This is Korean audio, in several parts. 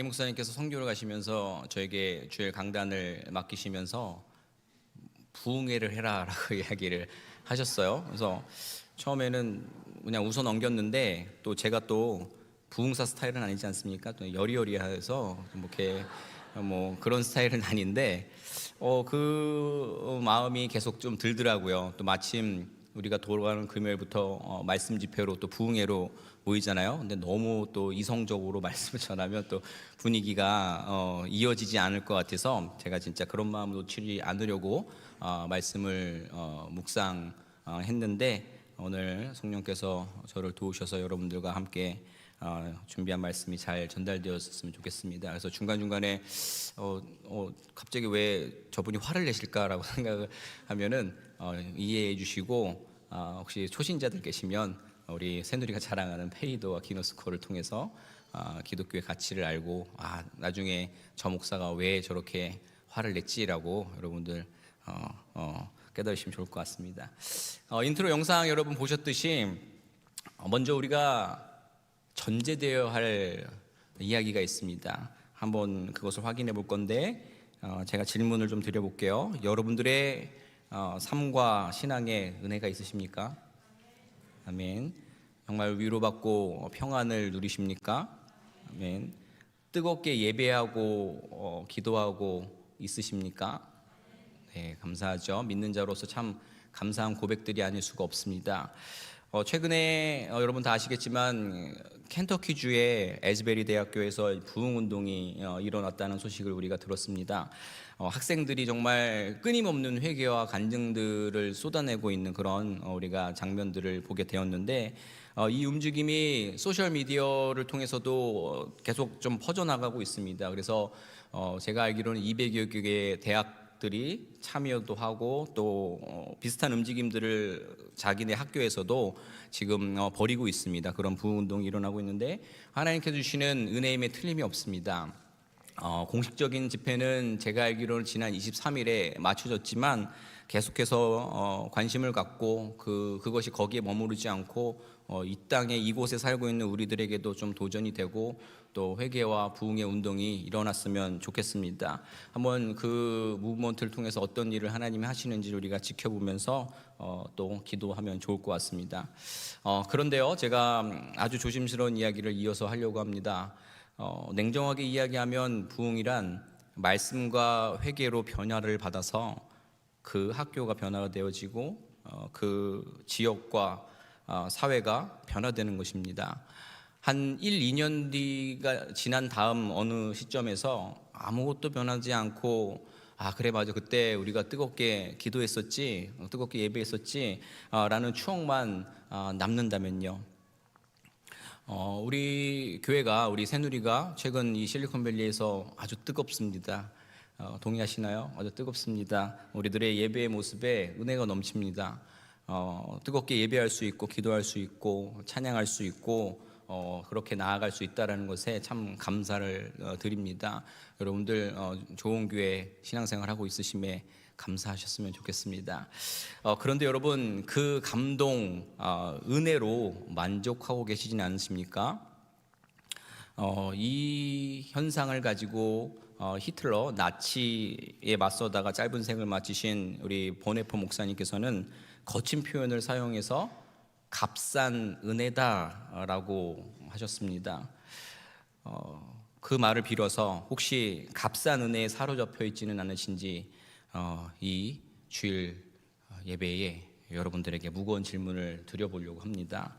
담임 목사님께서 선교를 가시면서 저에게 주일 강단을 맡기시면서 부흥회를 해라라고 이야기를 하셨어요. 그래서 처음에는 그냥 웃어 넘겼는데 또 제가 또 부흥사 스타일은 아니지 않습니까? 또 여리여리해서 뭐 그런 스타일은 아닌데 그 마음이 계속 좀 들더라고요. 또 마침 우리가 돌아가는 금요일부터 말씀 집회로 또 부흥회로 모이잖아요. 근데 너무 또 이성적으로 말씀을 전하면 또 분위기가 이어지지 않을 것 같아서 제가 진짜 그런 마음 놓치지 않으려고 말씀을 묵상했는데 오늘 성령께서 저를 도우셔서 여러분들과 함께 준비한 말씀이 잘 전달되었으면 좋겠습니다. 그래서 중간중간에 갑자기 왜 저분이 화를 내실까라고 생각을 하면은 이해해 주시고 혹시 초신자들 계시면 우리 새누리가 자랑하는 페이더와 기노스코를 통해서 기독교의 가치를 알고 나중에 저 목사가 왜 저렇게 화를 냈지라고 여러분들 깨달으시면 좋을 것 같습니다. 인트로 영상 여러분 보셨듯이 먼저 우리가 전제되어야 할 이야기가 있습니다. 한번 그것을 확인해 볼 건데 제가 질문을 좀 드려볼게요. 여러분들의 삶과 신앙에 은혜가 있으십니까? 아멘. 정말 위로받고 평안을 누리십니까? 아멘. 뜨겁게 예배하고 기도하고 있으십니까? 네, 감사하죠. 믿는 자로서 참 감사한 고백들이 아닐 수가 없습니다. 최근에 여러분 다 아시겠지만 켄터키주의 에즈베리 대학교에서 부흥운동이 일어났다는 소식을 우리가 들었습니다. 학생들이 정말 끊임없는 회개와 간증들을 쏟아내고 있는 그런 우리가 장면들을 보게 되었는데 이 움직임이 소셜미디어를 통해서도 계속 좀 퍼져나가고 있습니다. 그래서 제가 알기로는 200여 개의 대학들이 참여도 하고 또 비슷한 움직임들을 자기네 학교에서도 지금 벌이고 있습니다. 그런 부흥운동이 일어나고 있는데 하나님께서 주시는 은혜임에 틀림이 없습니다. 공식적인 집회는 제가 알기로는 지난 23일에 맞춰졌지만 계속해서 관심을 갖고 그것이 거기에 머무르지 않고 이 땅에 이곳에 살고 있는 우리들에게도 좀 도전이 되고 또 회개와 부흥의 운동이 일어났으면 좋겠습니다. 한번 그 무브먼트를 통해서 어떤 일을 하나님이 하시는지 우리가 지켜보면서 또 기도하면 좋을 것 같습니다. 그런데요, 제가 아주 조심스러운 이야기를 이어서 하려고 합니다. 냉정하게 이야기하면 부흥이란 말씀과 회개로 변화를 받아서 그 학교가 변화가 되어지고 그 지역과 사회가 변화되는 것입니다. 한 1, 2년 뒤가 지난 다음 어느 시점에서 아무것도 변하지 않고 그래 맞아 그때 우리가 뜨겁게 기도했었지 뜨겁게 예배했었지 라는 추억만 남는다면요, 우리 교회가 우리 새누리가 최근 이 실리콘밸리에서 아주 뜨겁습니다. 동의하시나요? 아주 뜨겁습니다. 우리들의 예배의 모습에 은혜가 넘칩니다. 뜨겁게 예배할 수 있고 기도할 수 있고 찬양할 수 있고 그렇게 나아갈 수 있다는 것에 참 감사를 드립니다. 여러분들 좋은 교회 신앙생활하고 있으심에 감사하셨으면 좋겠습니다. 그런데 여러분 그 감동, 은혜로 만족하고 계시지는 않으십니까? 이 현상을 가지고 히틀러 나치에 맞서다가 짧은 생을 마치신 우리 보네포 목사님께서는 거친 표현을 사용해서 값싼 은혜다라고 하셨습니다. 그 말을 빌어서 혹시 값싼 은혜에 사로잡혀 있지는 않으신지 이 주일 예배에 여러분들에게 무거운 질문을 드려보려고 합니다.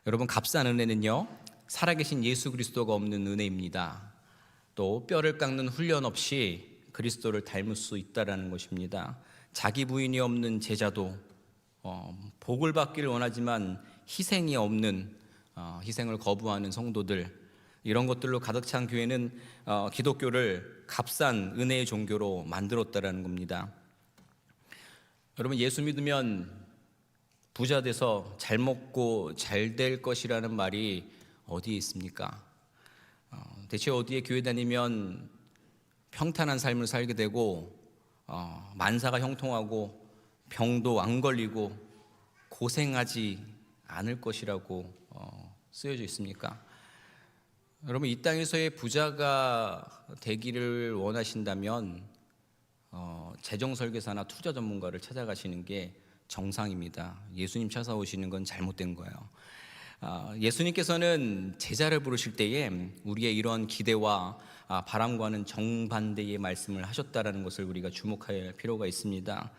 여러분, 값싼 은혜는요, 살아계신 예수 그리스도가 없는 은혜입니다. 또 뼈를 깎는 훈련 없이 그리스도를 닮을 수 있다라는 것입니다. 자기 부인이 없는 제자도 복을 받기를 원하지만 희생이 없는 희생을 거부하는 성도들, 이런 것들로 가득 찬 교회는 기독교를 값싼 은혜의 종교로 만들었다라는 겁니다. 여러분, 예수 믿으면 부자 돼서 잘 먹고 잘 될 것이라는 말이 어디에 있습니까? 대체 어디에 교회 다니면 평탄한 삶을 살게 되고 만사가 형통하고 병도 안 걸리고 고생하지 않을 것이라고 쓰여져 있습니까? 여러분, 이 땅에서의 부자가 되기를 원하신다면 재정 설계사나 투자 전문가를 찾아가시는 게 정상입니다. 예수님 찾아오시는 건 잘못된 거예요. 예수님께서는 제자를 부르실 때에 우리의 이런 기대와 바람과는 정반대의 말씀을 하셨다라는 것을 우리가 주목할 필요가 있습니다.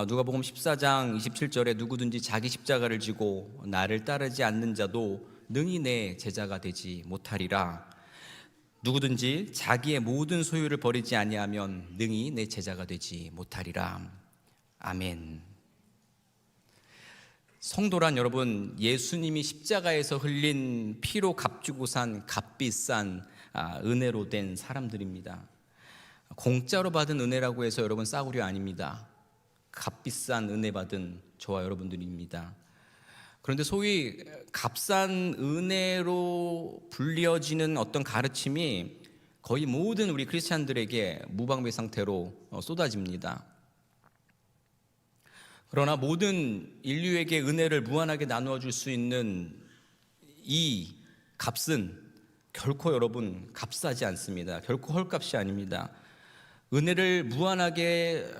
누가복음 14장 27절에 누구든지 자기 십자가를 지고 나를 따르지 않는 자도 능히 내 제자가 되지 못하리라. 누구든지 자기의 모든 소유를 버리지 아니하면 능히 내 제자가 되지 못하리라. 아멘. 성도란 여러분, 예수님이 십자가에서 흘린 피로 값주고 산 값비싼 은혜로 된 사람들입니다. 공짜로 받은 은혜라고 해서 여러분 싸구려 아닙니다. 값비싼 은혜 받은 저와 여러분들입니다. 그런데 소위 값싼 은혜로 불려지는 어떤 가르침이 거의 모든 우리 크리스찬들에게 무방비 상태로 쏟아집니다. 그러나 모든 인류에게 은혜를 무한하게 나누어 줄 수 있는 이 값은 결코 여러분 값싸지 않습니다. 결코 헐값이 아닙니다. 은혜를 무한하게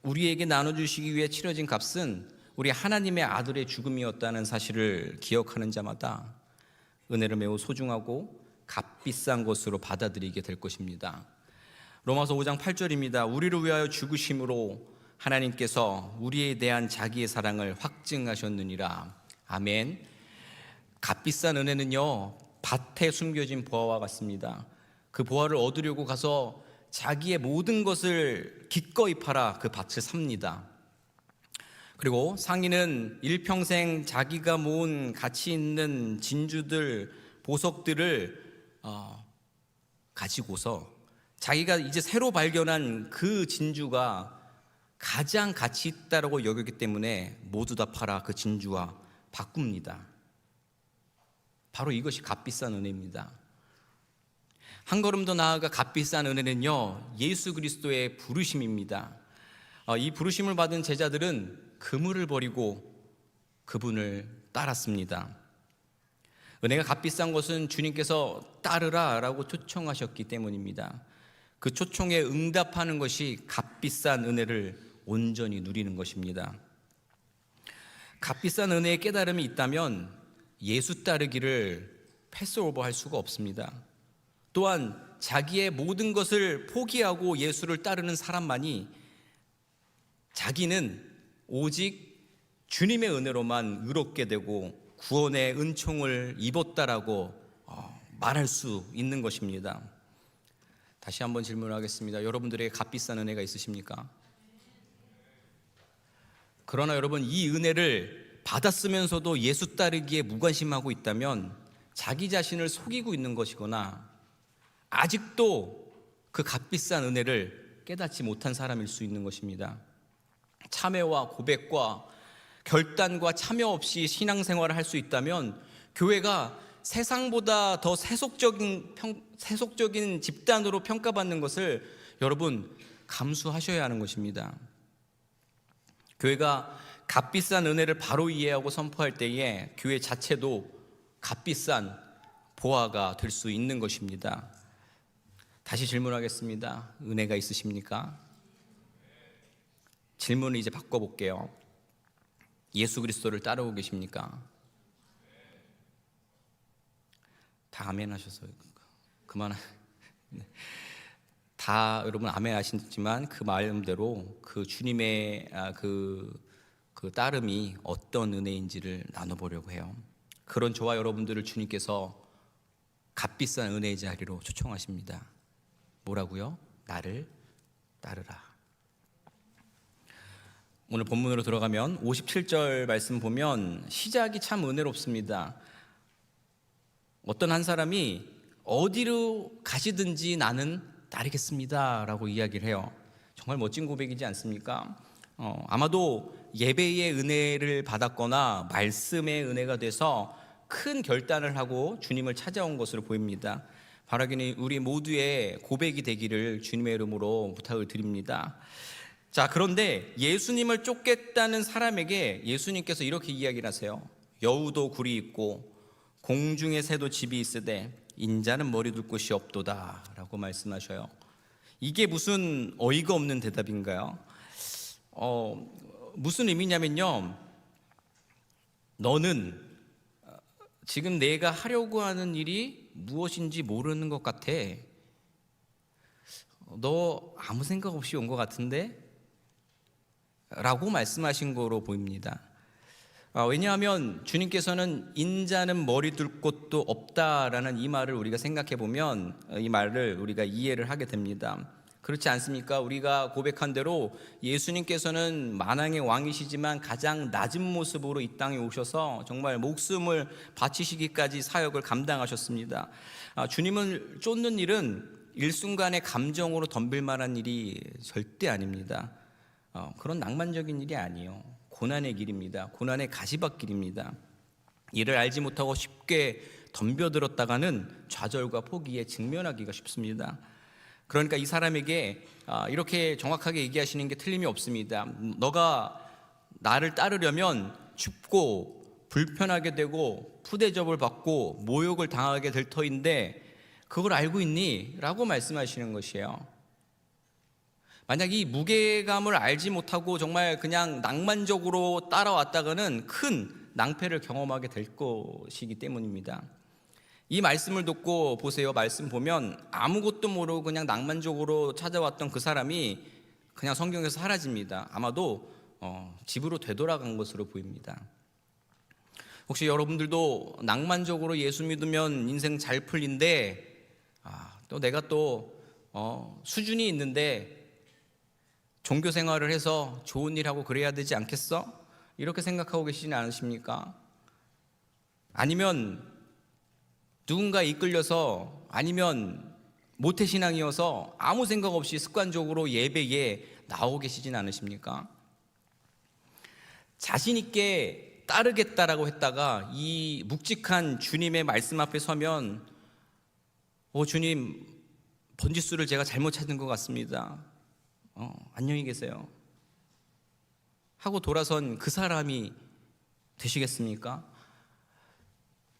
우리에게 나눠주시기 위해 치러진 값은 우리 하나님의 아들의 죽음이었다는 사실을 기억하는 자마다 은혜를 매우 소중하고 값비싼 것으로 받아들이게 될 것입니다. 로마서 5장 8절입니다. 우리를 위하여 죽으심으로 하나님께서 우리에 대한 자기의 사랑을 확증하셨느니라. 아멘. 값비싼 은혜는요, 밭에 숨겨진 보화와 같습니다. 그 보화를 얻으려고 가서 자기의 모든 것을 기꺼이 팔아 그 밭을 삽니다. 그리고 상인은 일평생 자기가 모은 가치 있는 진주들, 보석들을 가지고서 자기가 이제 새로 발견한 그 진주가 가장 가치 있다고 여겼기 때문에 모두 다 팔아 그 진주와 바꿉니다. 바로 이것이 값비싼 은혜입니다. 한 걸음 더 나아가 값비싼 은혜는요, 예수 그리스도의 부르심입니다. 이 부르심을 받은 제자들은 그물을 버리고 그분을 따랐습니다. 은혜가 값비싼 것은 주님께서 따르라 라고 초청하셨기 때문입니다. 그 초청에 응답하는 것이 값비싼 은혜를 온전히 누리는 것입니다. 값비싼 은혜의 깨달음이 있다면 예수 따르기를 패스오버할 수가 없습니다. 또한 자기의 모든 것을 포기하고 예수를 따르는 사람만이 자기는 오직 주님의 은혜로만 의롭게 되고 구원의 은총을 입었다라고 말할 수 있는 것입니다. 다시 한번 질문하겠습니다. 여러분들에게 값비싼 은혜가 있으십니까? 그러나 여러분, 이 은혜를 받았으면서도 예수 따르기에 무관심하고 있다면 자기 자신을 속이고 있는 것이거나 아직도 그 값비싼 은혜를 깨닫지 못한 사람일 수 있는 것입니다. 참회와 고백과 결단과 참여 없이 신앙생활을 할 수 있다면 교회가 세상보다 더 세속적인 집단으로 평가받는 것을 여러분 감수하셔야 하는 것입니다. 교회가 값비싼 은혜를 바로 이해하고 선포할 때에 교회 자체도 값비싼 보화가 될 수 있는 것입니다. 다시 질문하겠습니다. 은혜가 있으십니까? 질문을 이제 바꿔볼게요. 예수 그리스도를 따르고 계십니까? 다 아멘 하셔서 그만. 다 여러분 아멘 하시지만 그 마음대로 그 주님의 그 따름이 어떤 은혜인지를 나눠보려고 해요. 그런 저와 여러분들을 주님께서 값비싼 은혜의 자리로 초청하십니다. 뭐라고요? 나를 따르라. 오늘 본문으로 들어가면 57절 말씀 보면 시작이 참 은혜롭습니다. 어떤 한 사람이 어디로 가시든지 나는 따르겠습니다 라고 이야기를 해요. 정말 멋진 고백이지 않습니까? 아마도 예배의 은혜를 받았거나 말씀의 은혜가 돼서 큰 결단을 하고 주님을 찾아온 것으로 보입니다. 바라기는 우리 모두의 고백이 되기를 주님의 이름으로 부탁을 드립니다. 자, 그런데 예수님을 쫓겠다는 사람에게 예수님께서 이렇게 이야기를 하세요. 여우도 굴이 있고 공중의 새도 집이 있으되 인자는 머리 둘 곳이 없도다 라고 말씀하셔요. 이게 무슨 어이가 없는 대답인가요? 무슨 의미냐면요, 너는 지금 내가 하려고 하는 일이 무엇인지 모르는 것 같아. 너 아무 생각 없이 온 것 같은데? 라고 말씀하신 거로 보입니다. 왜냐하면 주님께서는 인자는 머리 둘 곳도 없다라는 이 말을 우리가 생각해 보면 이 말을 우리가 이해를 하게 됩니다. 그렇지 않습니까? 우리가 고백한 대로 예수님께서는 만왕의 왕이시지만 가장 낮은 모습으로 이 땅에 오셔서 정말 목숨을 바치시기까지 사역을 감당하셨습니다. 주님을 쫓는 일은 일순간의 감정으로 덤빌 만한 일이 절대 아닙니다. 그런 낭만적인 일이 아니에요. 고난의 길입니다. 고난의 가시밭길입니다. 이를 알지 못하고 쉽게 덤벼들었다가는 좌절과 포기에 직면하기가 쉽습니다. 그러니까 이 사람에게 이렇게 정확하게 얘기하시는 게 틀림이 없습니다. 너가 나를 따르려면 춥고 불편하게 되고 푸대접을 받고 모욕을 당하게 될 터인데 그걸 알고 있니? 라고 말씀하시는 것이에요. 만약 이 무게감을 알지 못하고 정말 그냥 낭만적으로 따라왔다가는 큰 낭패를 경험하게 될 것이기 때문입니다. 이 말씀을 듣고 보세요. 말씀 보면 아무것도 모르고 그냥 낭만적으로 찾아왔던 그 사람이 그냥 성경에서 사라집니다. 아마도 집으로 되돌아간 것으로 보입니다. 혹시 여러분들도 낭만적으로 예수 믿으면 인생 잘 풀린데 또 내가 또 수준이 있는데 종교 생활을 해서 좋은 일 하고 그래야 되지 않겠어? 이렇게 생각하고 계시지 않으십니까? 아니면 누군가 이끌려서, 아니면 모태신앙이어서 아무 생각 없이 습관적으로 예배에 나오고 계시진 않으십니까? 자신 있게 따르겠다라고 했다가 이 묵직한 주님의 말씀 앞에 서면 주님, 번지수를 제가 잘못 찾은 것 같습니다. 안녕히 계세요 하고 돌아선 그 사람이 되시겠습니까?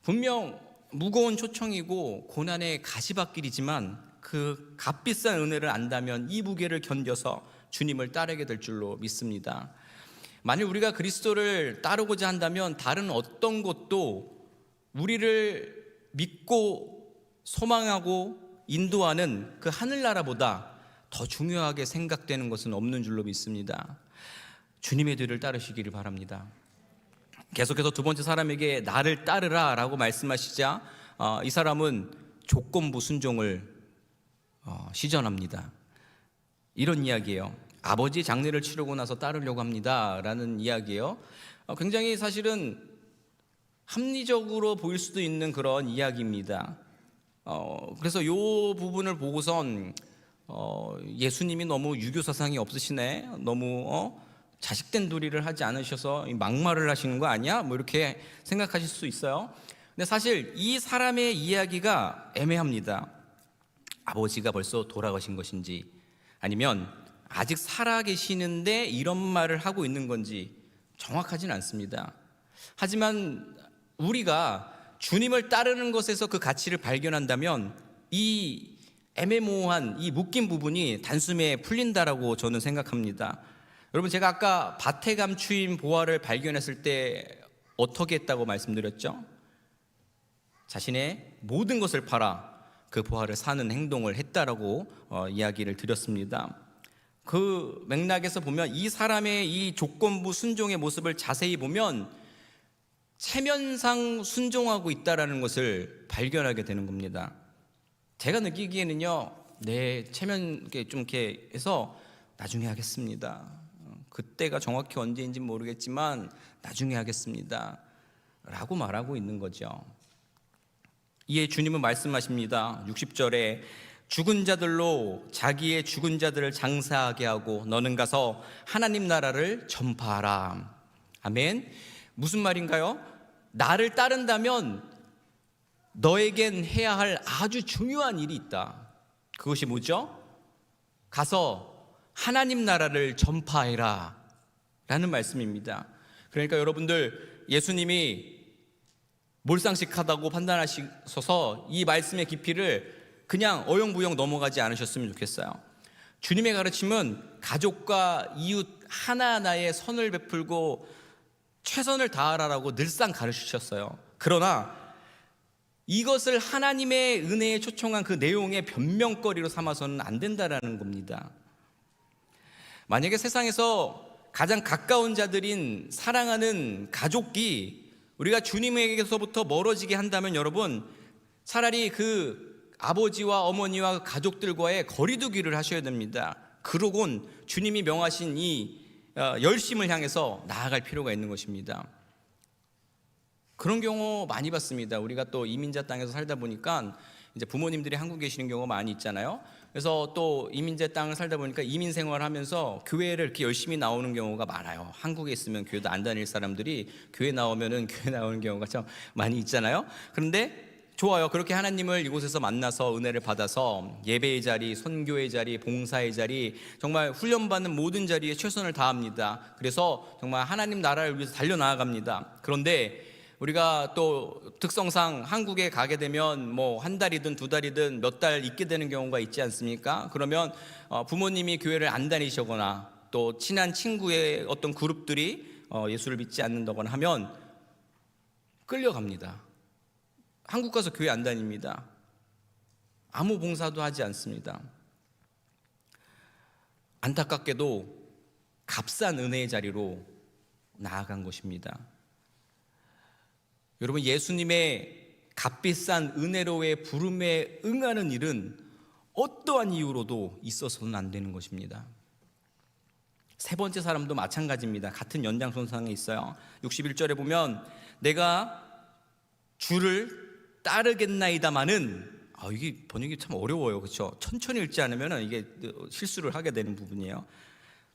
분명 무거운 초청이고 고난의 가시밭길이지만 그 값비싼 은혜를 안다면 이 무게를 견뎌서 주님을 따르게 될 줄로 믿습니다. 만일 우리가 그리스도를 따르고자 한다면 다른 어떤 것도 우리를 믿고 소망하고 인도하는 그 하늘나라보다 더 중요하게 생각되는 것은 없는 줄로 믿습니다. 주님의 뒤를 따르시기를 바랍니다. 계속해서 두 번째 사람에게 나를 따르라 라고 말씀하시자 이 사람은 조건부 순종을 시전합니다. 이런 이야기예요. 아버지 장례를 치르고 나서 따르려고 합니다 라는 이야기예요. 굉장히 사실은 합리적으로 보일 수도 있는 그런 이야기입니다. 그래서 이 부분을 보고선 예수님이 너무 유교 사상이 없으시네, 너무 자식된 도리를 하지 않으셔서 막말을 하시는 거 아니야? 뭐 이렇게 생각하실 수 있어요. 근데 사실 이 사람의 이야기가 애매합니다. 아버지가 벌써 돌아가신 것인지 아니면 아직 살아계시는데 이런 말을 하고 있는 건지 정확하진 않습니다. 하지만 우리가 주님을 따르는 것에서 그 가치를 발견한다면 이 애매모호한 이 묶인 부분이 단숨에 풀린다라고 저는 생각합니다. 여러분, 제가 아까 밭에 감추인 보화를 발견했을 때 어떻게 했다고 말씀드렸죠? 자신의 모든 것을 팔아 그 보화를 사는 행동을 했다라고 이야기를 드렸습니다. 그 맥락에서 보면 이 사람의 이 조건부 순종의 모습을 자세히 보면 체면상 순종하고 있다라는 것을 발견하게 되는 겁니다. 제가 느끼기에는요, 내 체면 좀 이렇게 해서 나중에 하겠습니다. 그때가 정확히 언제인지 모르겠지만 나중에 하겠습니다 라고 말하고 있는 거죠. 이에 주님은 말씀하십니다. 60절에 죽은 자들로 자기의 죽은 자들을 장사하게 하고 너는 가서 하나님 나라를 전파하라. 아멘. 무슨 말인가요? 나를 따른다면 너에겐 해야 할 아주 중요한 일이 있다. 그것이 뭐죠? 가서 하나님 나라를 전파해라 라는 말씀입니다. 그러니까 여러분들, 예수님이 몰상식하다고 판단하셔서 이 말씀의 깊이를 그냥 어영부영 넘어가지 않으셨으면 좋겠어요. 주님의 가르침은 가족과 이웃 하나하나에 선을 베풀고 최선을 다하라고 늘상 가르치셨어요. 그러나 이것을 하나님의 은혜에 초청한 그 내용의 변명거리로 삼아서는 안 된다라는 겁니다. 만약에 세상에서 가장 가까운 자들인 사랑하는 가족이 우리가 주님에게서부터 멀어지게 한다면 여러분, 차라리 그 아버지와 어머니와 가족들과의 거리두기를 하셔야 됩니다. 그러곤 주님이 명하신 이 열심을 향해서 나아갈 필요가 있는 것입니다. 그런 경우 많이 봤습니다. 우리가 또 이민자 땅에서 살다 보니까 이제 부모님들이 한국에 계시는 경우가 많이 있잖아요. 그래서 또 이민자 땅을 살다 보니까 이민 생활하면서 교회를 이렇게 열심히 나오는 경우가 많아요. 한국에 있으면 교회도 안 다닐 사람들이 교회 나오면은 교회 나오는 경우가 참 많이 있잖아요. 그런데 좋아요. 그렇게 하나님을 이곳에서 만나서 은혜를 받아서 예배의 자리, 선교의 자리, 봉사의 자리, 정말 훈련받는 모든 자리에 최선을 다합니다. 그래서 정말 하나님 나라를 위해서 달려나아갑니다. 그런데 우리가 또 특성상 한국에 가게 되면 뭐 한 달이든 두 달이든 몇 달 있게 되는 경우가 있지 않습니까? 그러면 부모님이 교회를 안 다니시거나 또 친한 친구의 어떤 그룹들이 예수를 믿지 않는다거나 하면 끌려갑니다. 한국 가서 교회 안 다닙니다. 아무 봉사도 하지 않습니다. 안타깝게도 값싼 은혜의 자리로 나아간 것입니다. 여러분, 예수님의 값비싼 은혜로의 부름에 응하는 일은 어떠한 이유로도 있어서는 안 되는 것입니다. 세 번째 사람도 마찬가지입니다. 같은 연장선상에 있어요. 61절에 보면 내가 주를 따르겠나이다마는, 이게 번역이 참 어려워요. 그렇죠? 천천히 읽지 않으면 이게 실수를 하게 되는 부분이에요.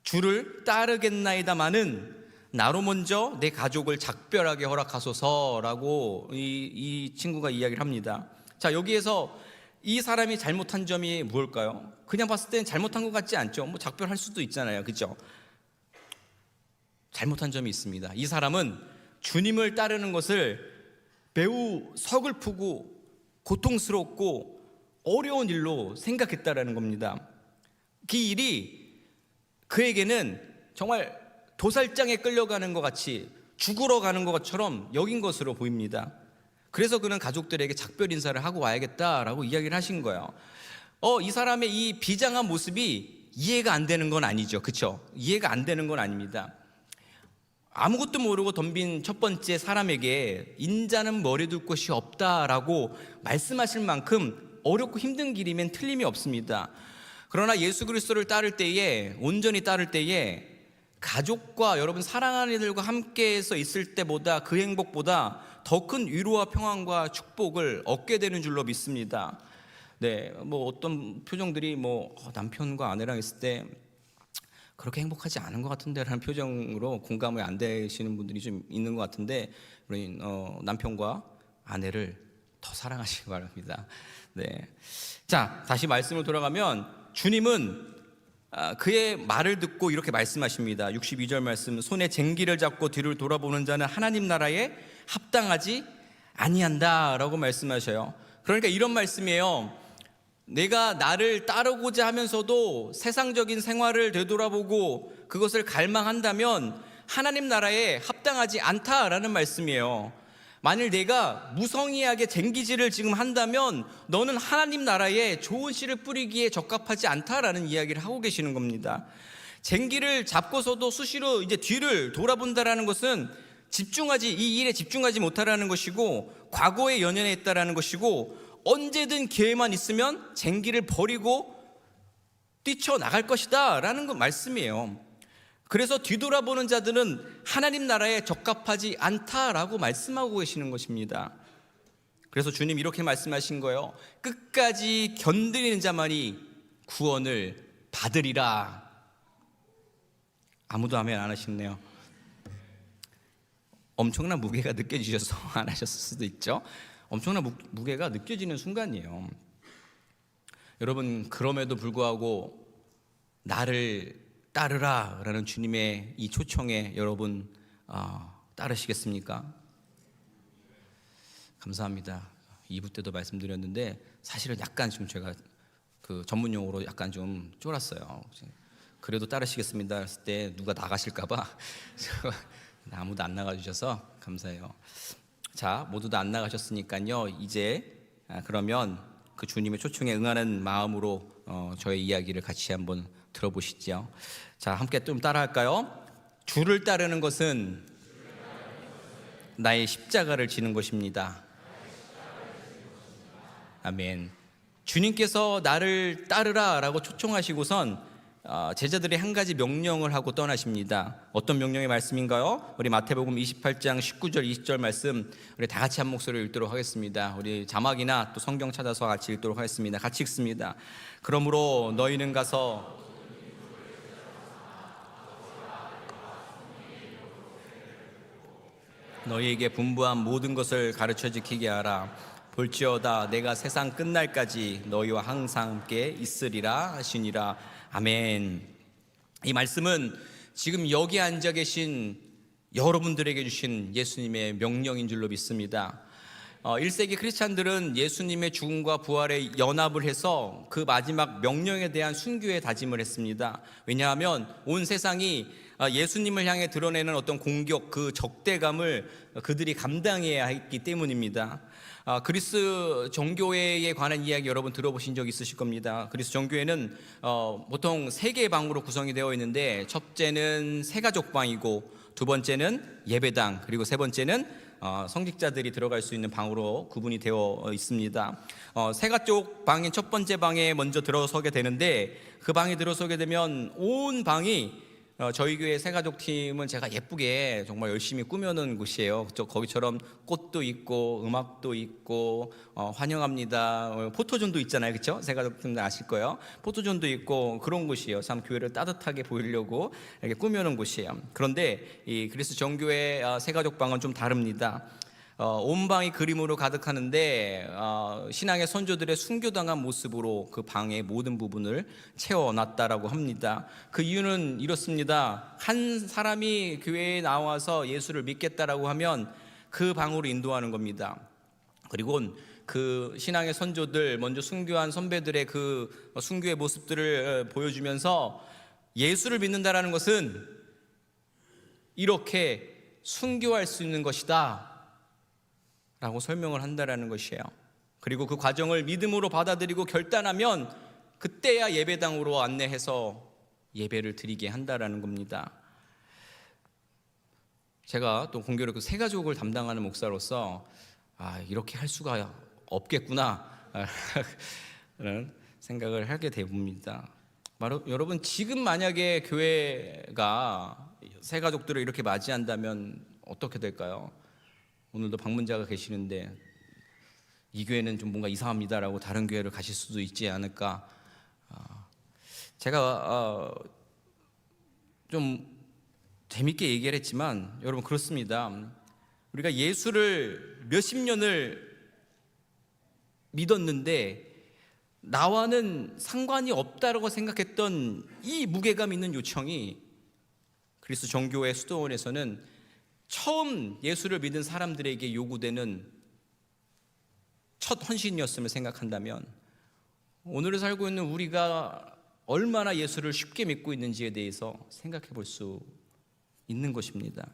주를 따르겠나이다마는 나로 먼저 내 가족을 작별하게 허락하소서라고 이 친구가 이야기를 합니다. 자, 여기에서 이 사람이 잘못한 점이 무엇일까요? 그냥 봤을 땐 잘못한 것 같지 않죠? 뭐 작별할 수도 있잖아요. 그렇죠? 잘못한 점이 있습니다. 이 사람은 주님을 따르는 것을 매우 서글프고 고통스럽고 어려운 일로 생각했다라는 겁니다. 그 일이 그에게는 정말 도살장에 끌려가는 것 같이 죽으러 가는 것처럼 여긴 것으로 보입니다. 그래서 그는 가족들에게 작별 인사를 하고 와야겠다라고 이야기를 하신 거예요. 이 사람의 이 비장한 모습이 이해가 안 되는 건 아니죠. 그렇죠? 이해가 안 되는 건 아닙니다. 아무것도 모르고 덤빈 첫 번째 사람에게 인자는 머리 둘 곳이 없다라고 말씀하실 만큼 어렵고 힘든 길이면 틀림이 없습니다. 그러나 예수 그리스도를 따를 때에, 온전히 따를 때에 가족과 여러분 사랑하는 이들과 함께해서 있을 때보다, 그 행복보다 더 큰 위로와 평안과 축복을 얻게 되는 줄로 믿습니다. 네, 뭐 어떤 표정들이 남편과 아내랑 있을 때 그렇게 행복하지 않은 것 같은데라는 표정으로 공감이 안 되시는 분들이 좀 있는 것 같은데, 우리 남편과 아내를 더 사랑하시기 바랍니다. 네, 자, 다시 말씀을 돌아가면 주님은 그의 말을 듣고 이렇게 말씀하십니다. 62절 말씀, 손에 쟁기를 잡고 뒤를 돌아보는 자는 하나님 나라에 합당하지 아니한다 라고 말씀하셔요. 그러니까 이런 말씀이에요. 내가 나를 따르고자 하면서도 세상적인 생활을 되돌아보고 그것을 갈망한다면 하나님 나라에 합당하지 않다라는 말씀이에요. 만일 내가 무성의하게 쟁기질을 지금 한다면 너는 하나님 나라에 좋은 씨를 뿌리기에 적합하지 않다라는 이야기를 하고 계시는 겁니다. 쟁기를 잡고서도 수시로 이제 뒤를 돌아본다라는 것은 이 일에 집중하지 못하라는 것이고, 과거에 연연해 있다라는 것이고, 언제든 기회만 있으면 쟁기를 버리고 뛰쳐나갈 것이다 라는 그 말씀이에요. 그래서 뒤돌아보는 자들은 하나님 나라에 적합하지 않다라고 말씀하고 계시는 것입니다. 그래서 주님 이렇게 말씀하신 거예요. 끝까지 견디는 자만이 구원을 받으리라. 아무도 아멘 안 하시네요. 엄청난 무게가 느껴지셔서 안 하셨을 수도 있죠. 엄청난 무게가 느껴지는 순간이에요. 여러분, 그럼에도 불구하고 나를 따르라 라는 주님의 이 초청에 여러분 따르시겠습니까? 감사합니다. 2부 때도 말씀드렸는데 사실은 약간 좀 제가 그 전문 용어로 약간 좀 쫄았어요. 그래도 따르시겠습니다 했을 때 누가 나가실까봐 아무도 안 나가주셔서 감사해요. 자, 모두 다 안 나가셨으니까요. 이제 그러면 그 주님의 초청에 응하는 마음으로 저의 이야기를 같이 한번 들어보시죠. 자, 함께 좀 따라할까요? 주를 따르는 것은 나의 십자가를 지는 것입니다. 아멘. 주님께서 나를 따르라 라고 초청하시고선 제자들이 한 가지 명령을 하고 떠나십니다. 어떤 명령의 말씀인가요? 우리 마태복음 28장 19절 20절 말씀 우리 다 같이 한 목소리로 읽도록 하겠습니다. 우리 자막이나 또 성경 찾아서 같이 읽도록 하겠습니다. 같이 읽습니다. 그러므로 너희는 가서 너희에게 분부한 모든 것을 가르쳐 지키게 하라. 볼지어다 내가 세상 끝날까지 너희와 항상 함께 있으리라 하시니라. 아멘. 이 말씀은 지금 여기 앉아 계신 여러분들에게 주신 예수님의 명령인 줄로 믿습니다. 1세기 크리스찬들은 예수님의 죽음과 부활에 연합을 해서 그 마지막 명령에 대한 순교의 다짐을 했습니다. 왜냐하면 온 세상이 예수님을 향해 드러내는 어떤 공격, 그 적대감을 그들이 감당해야 했기 때문입니다. 그리스 정교회에 관한 이야기 여러분 들어보신 적 있으실 겁니다. 그리스 정교회는 보통 3개의 방으로 구성이 되어 있는데, 첫째는 세가족방이고, 두 번째는 예배당, 그리고 세 번째는 성직자들이 들어갈 수 있는 방으로 구분이 되어 있습니다. 세가족 방인 첫 번째 방에 먼저 들어서게 되는데, 그 방에 들어서게 되면 온 방이 저희 교회 세가족 팀은 제가 예쁘게 정말 열심히 꾸며놓은 곳이에요. 거기처럼 꽃도 있고 음악도 있고 환영합니다, 포토존도 있잖아요, 그렇죠? 세가족 팀들 아실 거예요. 포토존도 있고 그런 곳이에요. 참 교회를 따뜻하게 보이려고 이렇게 꾸며놓은 곳이에요. 그런데 이 그리스 정교회 세가족 방은 좀 다릅니다. 온 방이 그림으로 가득하는데 신앙의 선조들의 순교당한 모습으로 그 방의 모든 부분을 채워놨다라고 합니다. 그 이유는 이렇습니다. 한 사람이 교회에 나와서 예수를 믿겠다라고 하면 그 방으로 인도하는 겁니다. 그리고 그 신앙의 선조들, 먼저 순교한 선배들의 그 순교의 모습들을 보여주면서 예수를 믿는다라는 것은 이렇게 순교할 수 있는 것이다 라고 설명을 한다라는 것이에요. 그리고 그 과정을 믿음으로 받아들이고 결단하면 그때야 예배당으로 안내해서 예배를 드리게 한다라는 겁니다. 제가 또 공교롭게 그 세가족을 담당하는 목사로서 이렇게 할 수가 없겠구나 라는 생각을 하게 됩니다. 여러분, 지금 만약에 교회가 세가족들을 이렇게 맞이한다면 어떻게 될까요? 오늘도 방문자가 계시는데 이 교회는 좀 뭔가 이상합니다라고 다른 교회를 가실 수도 있지 않을까. 제가 좀 재밌게 얘기를 했지만 여러분, 그렇습니다. 우리가 예수를 몇십 년을 믿었는데 나와는 상관이 없다라고 생각했던 이 무게감 있는 요청이 그리스 정교회 수도원에서는 처음 예수를 믿은 사람들에게 요구되는 첫 헌신이었음을 생각한다면 오늘을 살고 있는 우리가 얼마나 예수를 쉽게 믿고 있는지에 대해서 생각해 볼 수 있는 것입니다.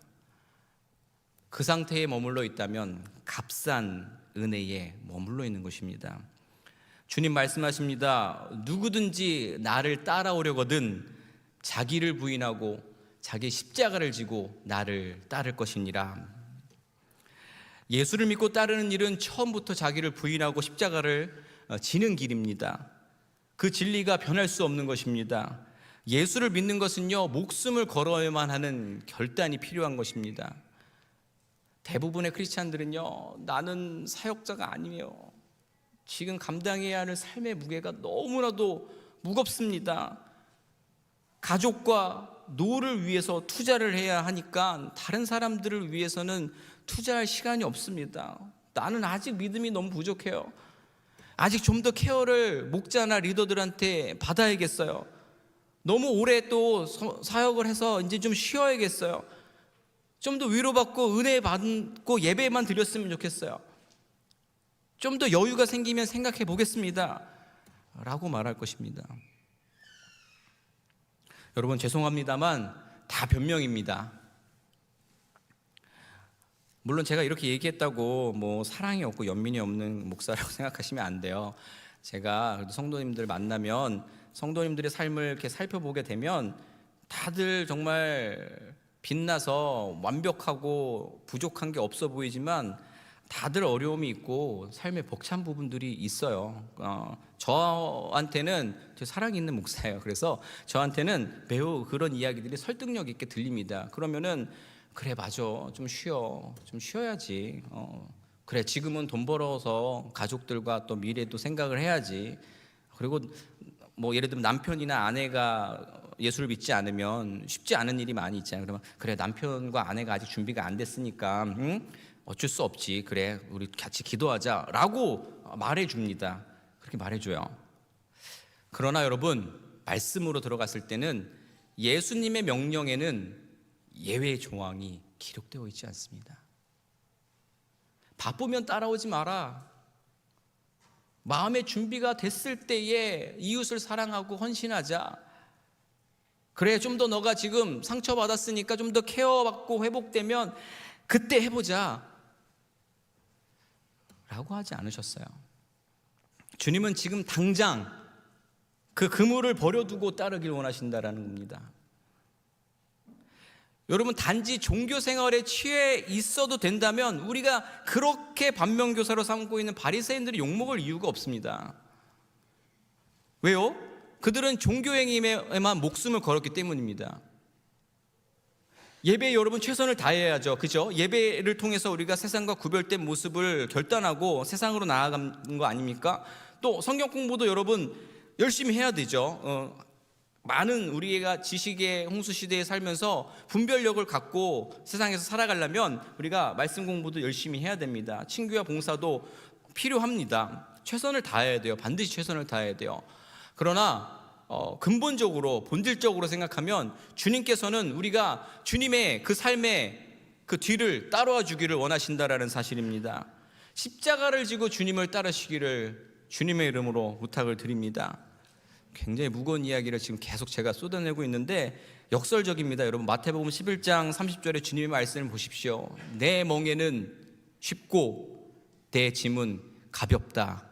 그 상태에 머물러 있다면 값싼 은혜에 머물러 있는 것입니다. 주님 말씀하십니다. 누구든지 나를 따라오려거든 자기를 부인하고 자기 십자가를 지고 나를 따를 것이니라. 예수를 믿고 따르는 일은 처음부터 자기를 부인하고 십자가를 지는 길입니다. 그 진리가 변할 수 없는 것입니다. 예수를 믿는 것은요, 목숨을 걸어야만 하는 결단이 필요한 것입니다. 대부분의 크리스찬들은요, 나는 사역자가 아니에요, 지금 감당해야 할 삶의 무게가 너무나도 무겁습니다, 가족과 노를 위해서 투자를 해야 하니까 다른 사람들을 위해서는 투자할 시간이 없습니다. 나는 아직 믿음이 너무 부족해요. 아직 좀 더 케어를 목자나 리더들한테 받아야겠어요. 너무 오래 또 사역을 해서 이제 좀 쉬어야겠어요. 좀 더 위로받고 은혜 받고 예배만 드렸으면 좋겠어요. 좀 더 여유가 생기면 생각해 보겠습니다 라고 말할 것입니다. 여러분, 죄송합니다만 다 변명입니다. 물론 제가 이렇게 얘기했다고 뭐 사랑이 없고 연민이 없는 목사라고 생각하시면 안 돼요. 제가 성도님들 만나면 성도님들의 삶을 이렇게 살펴보게 되면 다들 정말 빛나서 완벽하고 부족한 게 없어 보이지만 다들 어려움이 있고 삶에 벅찬 부분들이 있어요. 저한테는 사랑이 있는 목사예요. 그래서 저한테는 매우 그런 이야기들이 설득력 있게 들립니다. 그러면은 그래, 맞아, 좀 쉬어야지. 그래, 지금은 돈 벌어서 가족들과 또 미래도 생각을 해야지. 그리고 뭐 예를 들면 남편이나 아내가 예수를 믿지 않으면 쉽지 않은 일이 많이 있잖아요. 그러면 그래, 남편과 아내가 아직 준비가 안 됐으니까 어쩔 수 없지. 그래, 우리 같이 기도하자라고 말해줍니다. 그렇게 말해줘요. 그러나 여러분, 말씀으로 들어갔을 때는 예수님의 명령에는 예외 조항이 기록되어 있지 않습니다. 바쁘면 따라오지 마라. 마음의 준비가 됐을 때에 이웃을 사랑하고 헌신하자. 그래, 좀 더 너가 지금 상처받았으니까 좀 더 케어받고 회복되면 그때 해보자 라고 하지 않으셨어요. 주님은 지금 당장 그 그물을 버려두고 따르길 원하신다라는 겁니다. 여러분, 단지 종교 생활에 취해 있어도 된다면 우리가 그렇게 반면교사로 삼고 있는 바리새인들이 욕먹을 이유가 없습니다. 왜요? 그들은 종교행위에만 목숨을 걸었기 때문입니다. 예배에 여러분 최선을 다해야죠. 그죠? 예배를 통해서 우리가 세상과 구별된 모습을 결단하고 세상으로 나아가는 거 아닙니까? 또 성경 공부도 여러분 열심히 해야 되죠. 많은 우리가 지식의 홍수시대에 살면서 분별력을 갖고 세상에서 살아가려면 우리가 말씀 공부도 열심히 해야 됩니다. 친교와 봉사도 필요합니다. 최선을 다해야 돼요. 반드시 최선을 다해야 돼요. 그러나 근본적으로 본질적으로 생각하면 주님께서는 우리가 주님의 그 삶의 그 뒤를 따라와 주기를 원하신다라는 사실입니다. 십자가를 지고 주님을 따르시기를 주님의 이름으로 부탁을 드립니다. 굉장히 무거운 이야기를 지금 계속 제가 쏟아내고 있는데 역설적입니다. 여러분, 마태복음 11장 30절에 주님의 말씀을 보십시오. 내 멍에는 쉽고 내 짐은 가볍다.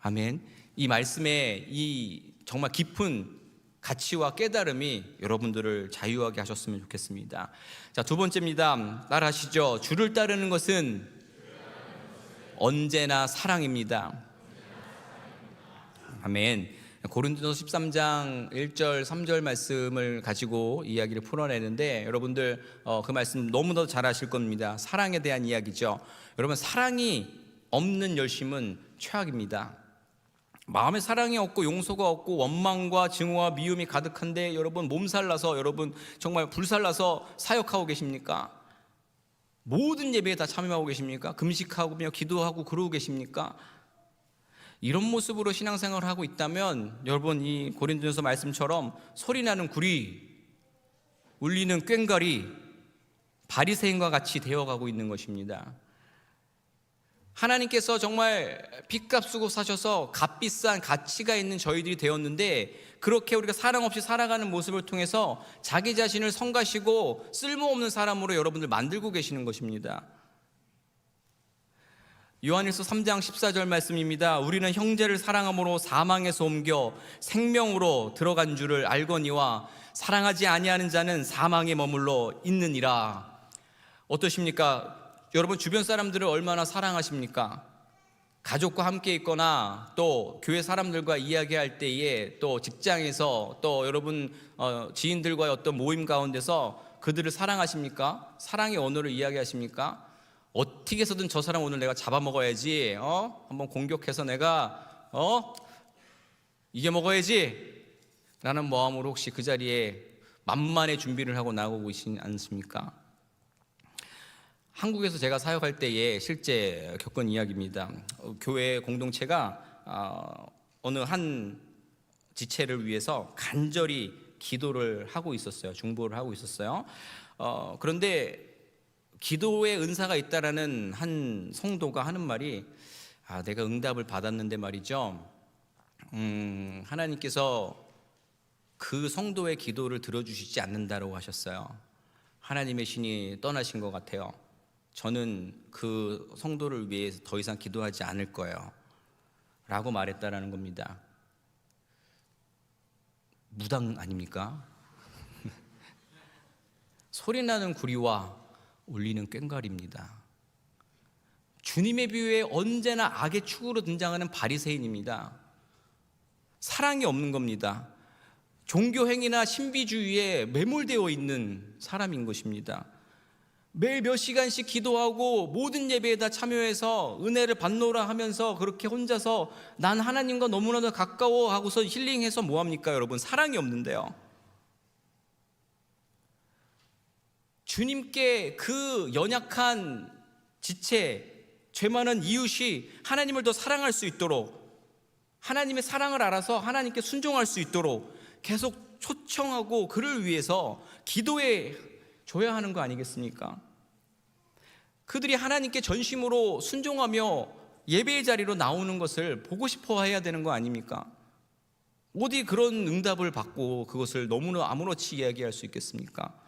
아멘. 이 말씀에 이 정말 깊은 가치와 깨달음이 여러분들을 자유하게 하셨으면 좋겠습니다. 자, 두 번째입니다. 따라하시죠. 주를 따르는 것은 언제나 사랑입니다. 아멘. 고린도서 13장 1절 3절 말씀을 가지고 이야기를 풀어내는데 여러분들 그 말씀 너무나도 잘 아실 겁니다. 사랑에 대한 이야기죠. 여러분, 사랑이 없는 열심은 최악입니다. 마음에 사랑이 없고 용서가 없고 원망과 증오와 미움이 가득한데 여러분 몸살나서 여러분 정말 불살나서 사역하고 계십니까? 모든 예배에 다 참여하고 계십니까? 금식하고 기도하고 그러고 계십니까? 이런 모습으로 신앙생활을 하고 있다면 여러분, 이 고린도전서 말씀처럼 소리나는 구리, 울리는 꽹과리, 바리새인과 같이 되어가고 있는 것입니다. 하나님께서 정말 빚값 쓰고 사셔서 값비싼 가치가 있는 저희들이 되었는데 그렇게 우리가 사랑 없이 살아가는 모습을 통해서 자기 자신을 성가시고 쓸모없는 사람으로 여러분들 만들고 계시는 것입니다. 요한일서 3장 14절 말씀입니다. 우리는 형제를 사랑함으로 사망에서 옮겨 생명으로 들어간 줄을 알거니와 사랑하지 아니하는 자는 사망에 머물러 있느니라. 어떠십니까? 여러분, 주변 사람들을 얼마나 사랑하십니까? 가족과 함께 있거나 또 교회 사람들과 이야기할 때에 또 직장에서 또 여러분 지인들과의 어떤 모임 가운데서 그들을 사랑하십니까? 사랑의 언어를 이야기하십니까? 어떻게 해서든 저 사람 오늘 내가 잡아먹어야지, 한번 공격해서 내가 이겨먹어야지 라는 마음으로 혹시 그 자리에 만만의 준비를 하고 나오고 계시지 않습니까? 한국에서 제가 사역할 때에 실제 겪은 이야기입니다. 교회 공동체가 어느 한 지체를 위해서 간절히 기도를 하고 있었어요. 중보를 하고 있었어요. 그런데 기도의 은사가 있다라는 한 성도가 하는 말이 내가 응답을 받았는데 말이죠. 하나님께서 그 성도의 기도를 들어주시지 않는다고 하셨어요. 하나님의 신이 떠나신 것 같아요. 저는 그 성도를 위해서 더 이상 기도하지 않을 거예요 라고 말했다라는 겁니다. 무당 아닙니까? 소리나는 구리와 울리는 꽹과리입니다. 주님의 비유에 언제나 악의 축으로 등장하는 바리새인입니다. 사랑이 없는 겁니다. 종교 행위나 신비주의에 매몰되어 있는 사람인 것입니다. 매일 몇 시간씩 기도하고 모든 예배에 다 참여해서 은혜를 받노라 하면서 그렇게 혼자서 난 하나님과 너무나도 가까워 하고서 힐링해서 뭐합니까 여러분? 사랑이 없는데요. 주님께 그 연약한 지체, 죄 많은 이웃이 하나님을 더 사랑할 수 있도록, 하나님의 사랑을 알아서 하나님께 순종할 수 있도록 계속 초청하고 그를 위해서 기도해 줘야 하는 거 아니겠습니까? 그들이 하나님께 전심으로 순종하며 예배의 자리로 나오는 것을 보고 싶어 해야 되는 거 아닙니까? 어디 그런 응답을 받고 그것을 너무나 아무렇지 이야기할 수 있겠습니까?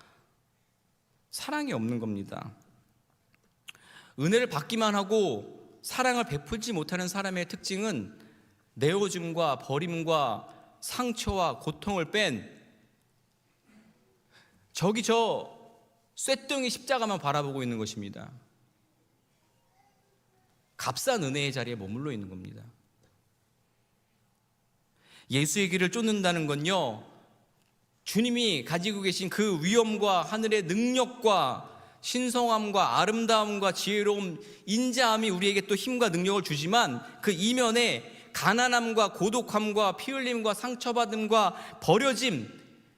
사랑이 없는 겁니다. 은혜를 받기만 하고 사랑을 베풀지 못하는 사람의 특징은 내어줌과 버림과 상처와 고통을 뺀 저기 저 쇠뚱이 십자가만 바라보고 있는 것입니다. 값싼 은혜의 자리에 머물러 있는 겁니다. 예수의 길을 쫓는다는 건요, 주님이 가지고 계신 그 위엄과 하늘의 능력과 신성함과 아름다움과 지혜로움, 인자함이 우리에게 또 힘과 능력을 주지만 그 이면에 가난함과 고독함과 피 흘림과 상처받음과 버려짐,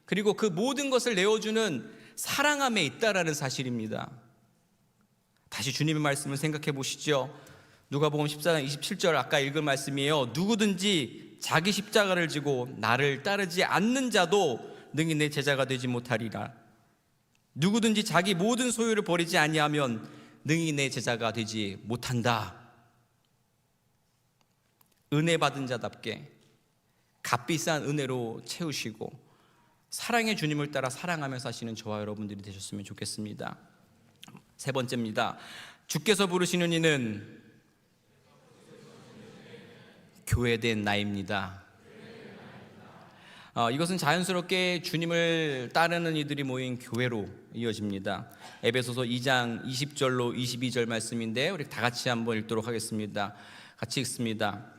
그리고 그 모든 것을 내어주는 사랑함에 있다라는 사실입니다. 다시 주님의 말씀을 생각해 보시죠. 누가복음 14장 27절 아까 읽은 말씀이에요. 누구든지 자기 십자가를 지고 나를 따르지 않는 자도 능히 내 제자가 되지 못하리라. 누구든지 자기 모든 소유를 버리지 아니하면 능히 내 제자가 되지 못한다. 은혜 받은 자답게 값비싼 은혜로 채우시고 사랑의 주님을 따라 사랑하며 사시는 저와 여러분들이 되셨으면 좋겠습니다. 세 번째입니다. 주께서 부르시는 이는 교회된 나입니다. 이것은 자연스럽게 주님을 따르는 이들이 모인 교회로 이어집니다. 에베소서 2장 20절로 22절 말씀인데 우리 다 같이 한번 읽도록 하겠습니다. 같이 읽습니다.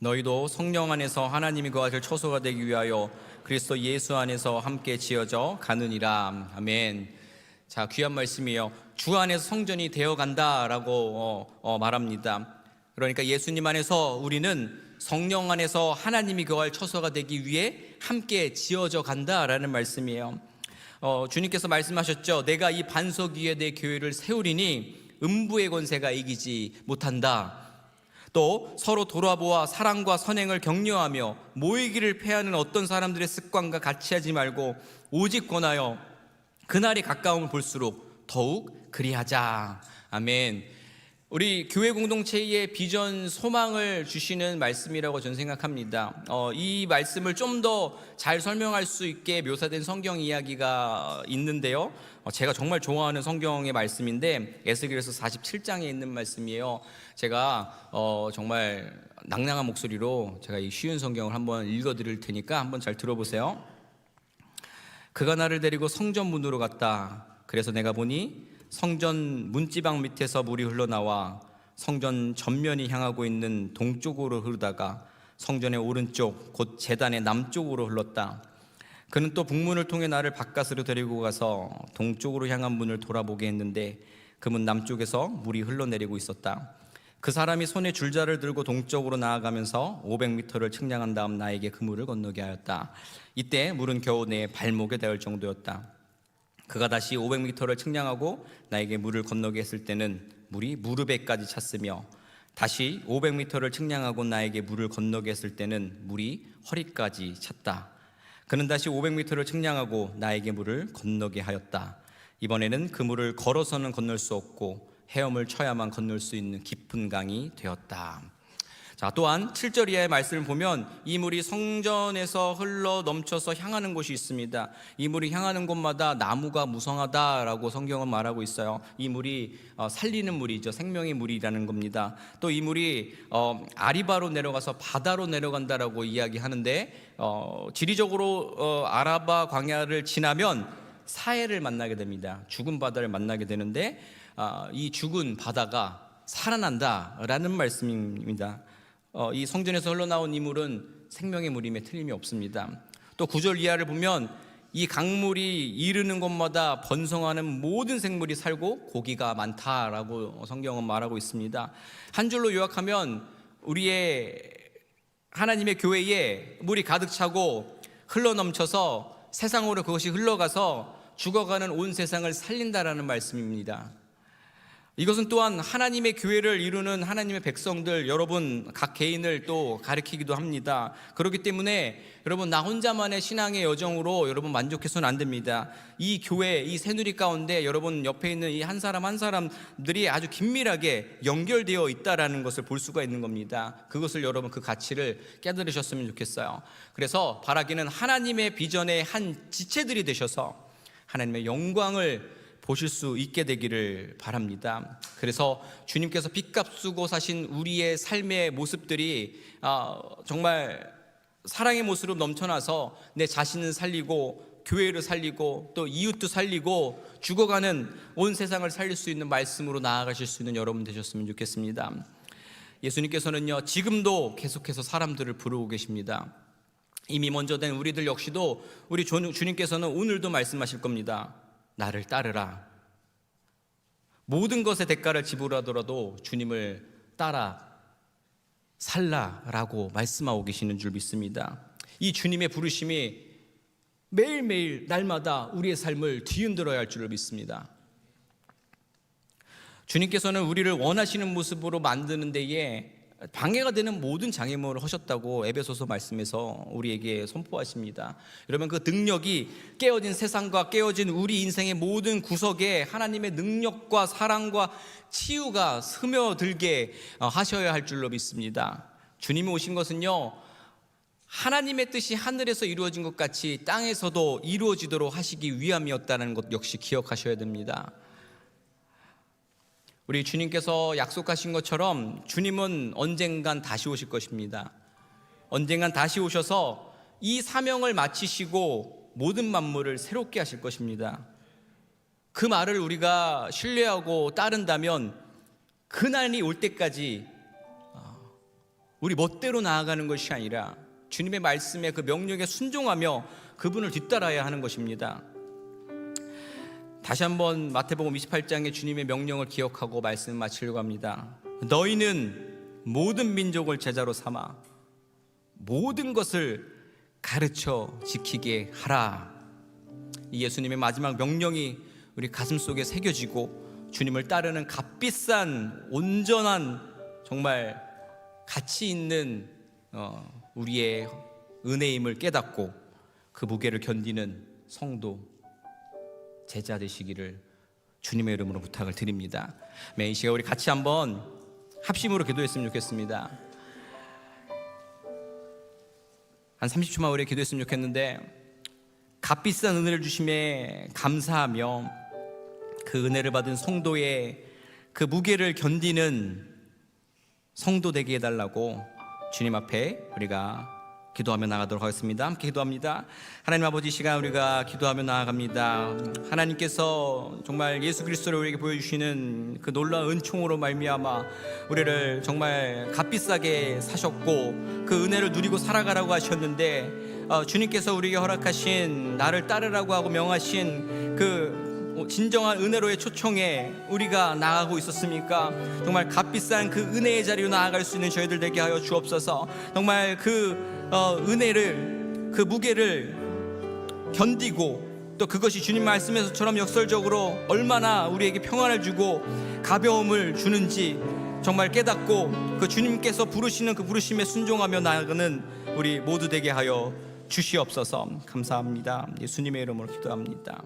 너희도 성령 안에서 하나님이 거하실 처소가 되기 위하여 그리스도 예수 안에서 함께 지어져 가느니라. 아멘. 자, 귀한 말씀이에요. 주 안에서 성전이 되어간다라고 말합니다. 그러니까 예수님 안에서 우리는 성령 안에서 하나님이 거할 처소가 되기 위해 함께 지어져 간다라는 말씀이에요. 주님께서 말씀하셨죠. 내가 이 반석 위에 내 교회를 세우리니 음부의 권세가 이기지 못한다. 또 서로 돌아보아 사랑과 선행을 격려하며 모이기를 패하는 어떤 사람들의 습관과 같이 하지 말고 오직 권하여 그날이 가까움을 볼수록 더욱 그리하자. 아멘. 우리 교회 공동체의 비전, 소망을 주시는 말씀이라고 저는 생각합니다. 이 말씀을 좀 더 잘 설명할 수 있게 묘사된 성경 이야기가 있는데요. 제가 정말 좋아하는 성경의 말씀인데 에스겔서 47장에 있는 말씀이에요. 제가 정말 낭낭한 목소리로 제가 이 쉬운 성경을 한번 읽어드릴 테니까 한번 잘 들어보세요. 그가 나를 데리고 성전 문으로 갔다. 그래서 내가 보니 성전 문지방 밑에서 물이 흘러나와 성전 전면이 향하고 있는 동쪽으로 흐르다가 성전의 오른쪽 곧 제단의 남쪽으로 흘렀다. 그는 또 북문을 통해 나를 바깥으로 데리고 가서 동쪽으로 향한 문을 돌아보게 했는데 그 문 남쪽에서 물이 흘러내리고 있었다. 그 사람이 손에 줄자를 들고 동쪽으로 나아가면서 500m를 측량한 다음 나에게 그 물을 건너게 하였다. 이때 물은 겨우 내 발목에 닿을 정도였다. 그가 다시 500m를 측량하고 나에게 물을 건너게 했을 때는 물이 무릎에까지 찼으며 다시 500m를 측량하고 나에게 물을 건너게 했을 때는 물이 허리까지 찼다. 그는 다시 500m를 측량하고 나에게 물을 건너게 하였다. 이번에는 그 물을 걸어서는 건널 수 없고 헤엄을 쳐야만 건널 수 있는 깊은 강이 되었다. 자, 또한 7절 이하의 말씀을 보면 이 물이 성전에서 흘러 넘쳐서 향하는 곳이 있습니다. 이 물이 향하는 곳마다 나무가 무성하다라고 성경은 말하고 있어요. 이 물이 살리는 물이죠. 생명의 물이라는 겁니다. 또 이 물이 아리바로 내려가서 바다로 내려간다라고 이야기하는데, 지리적으로 아라바 광야를 지나면 사해를 만나게 됩니다. 죽은 바다를 만나게 되는데, 이 죽은 바다가 살아난다라는 말씀입니다. 이 성전에서 흘러나온 이 물은 생명의 물임에 틀림이 없습니다. 또 9절 이하를 보면 이 강물이 이르는 곳마다 번성하는 모든 생물이 살고 고기가 많다라고 성경은 말하고 있습니다. 한 줄로 요약하면 우리의 하나님의 교회에 물이 가득 차고 흘러넘쳐서 세상으로 그것이 흘러가서 죽어가는 온 세상을 살린다라는 말씀입니다. 이것은 또한 하나님의 교회를 이루는 하나님의 백성들, 여러분 각 개인을 또 가리키기도 합니다. 그렇기 때문에 여러분, 나 혼자만의 신앙의 여정으로 여러분 만족해서는 안 됩니다. 이 교회, 이 새누리 가운데 여러분 옆에 있는 이 한 사람 한 사람들이 아주 긴밀하게 연결되어 있다라는 것을 볼 수가 있는 겁니다. 그것을 여러분, 그 가치를 깨달으셨으면 좋겠어요. 그래서 바라기는 하나님의 비전의 한 지체들이 되셔서 하나님의 영광을 보실 수 있게 되기를 바랍니다. 그래서 주님께서 빚값 쓰고 사신 우리의 삶의 모습들이 정말 사랑의 모습으로 넘쳐나서 내 자신을 살리고 교회를 살리고 또 이웃도 살리고 죽어가는 온 세상을 살릴 수 있는 말씀으로 나아가실 수 있는 여러분 되셨으면 좋겠습니다. 예수님께서는요, 지금도 계속해서 사람들을 부르고 계십니다. 이미 먼저 된 우리들 역시도 우리 주님께서는 오늘도 말씀하실 겁니다. 나를 따르라. 모든 것의 대가를 지불하더라도 주님을 따라 살라라고 말씀하고 계시는 줄 믿습니다. 이 주님의 부르심이 매일매일 날마다 우리의 삶을 뒤흔들어야 할 줄을 믿습니다. 주님께서는 우리를 원하시는 모습으로 만드는 데에 방해가 되는 모든 장애물을 하셨다고 에베소서 말씀에서 우리에게 선포하십니다. 여러분, 그 능력이 깨어진 세상과 깨어진 우리 인생의 모든 구석에 하나님의 능력과 사랑과 치유가 스며들게 하셔야 할 줄로 믿습니다. 주님이 오신 것은요, 하나님의 뜻이 하늘에서 이루어진 것 같이 땅에서도 이루어지도록 하시기 위함이었다는 것 역시 기억하셔야 됩니다. 우리 주님께서 약속하신 것처럼 주님은 언젠간 다시 오실 것입니다. 언젠간 다시 오셔서 이 사명을 마치시고 모든 만물을 새롭게 하실 것입니다. 그 말을 우리가 신뢰하고 따른다면 그날이 올 때까지 우리 멋대로 나아가는 것이 아니라 주님의 말씀에, 그 명령에 순종하며 그분을 뒤따라야 하는 것입니다. 다시 한번 마태복음 28장의 주님의 명령을 기억하고 말씀을 마치려고 합니다. 너희는 모든 민족을 제자로 삼아 모든 것을 가르쳐 지키게 하라. 이 예수님의 마지막 명령이 우리 가슴 속에 새겨지고 주님을 따르는 값비싼 온전한 정말 가치 있는 우리의 은혜임을 깨닫고 그 무게를 견디는 성도 제자 되시기를 주님의 이름으로 부탁을 드립니다. 이 시간 우리 같이 한번 합심으로 기도했으면 좋겠습니다. 한 30초만 우리 기도했으면 좋겠는데, 값비싼 은혜를 주심에 감사하며 그 은혜를 받은 성도의 그 무게를 견디는 성도 되게 해달라고 주님 앞에 우리가 기도하며 나가도록 하겠습니다. 함께 기도합니다. 하나님 아버지, 시간 우리가 기도하며 나아갑니다. 하나님께서 정말 예수 그리스도를 우리에게 보여주시는 그 놀라운 은총으로 말미암아 우리를 정말 값비싸게 사셨고 그 은혜를 누리고 살아가라고 하셨는데, 주님께서 우리에게 허락하신 나를 따르라고 하고 명하신 그 진정한 은혜로의 초청에 우리가 나아가고 있었습니까? 정말 값비싼 그 은혜의 자리로 나아갈 수 있는 저희들 되게 하여 주옵소서. 정말 그 은혜를, 그 무게를 견디고 또 그것이 주님 말씀에서처럼 역설적으로 얼마나 우리에게 평안을 주고 가벼움을 주는지 정말 깨닫고 그 주님께서 부르시는 그 부르심에 순종하며 나아가는 우리 모두 되게 하여 주시옵소서. 감사합니다. 예수님의 이름으로 기도합니다.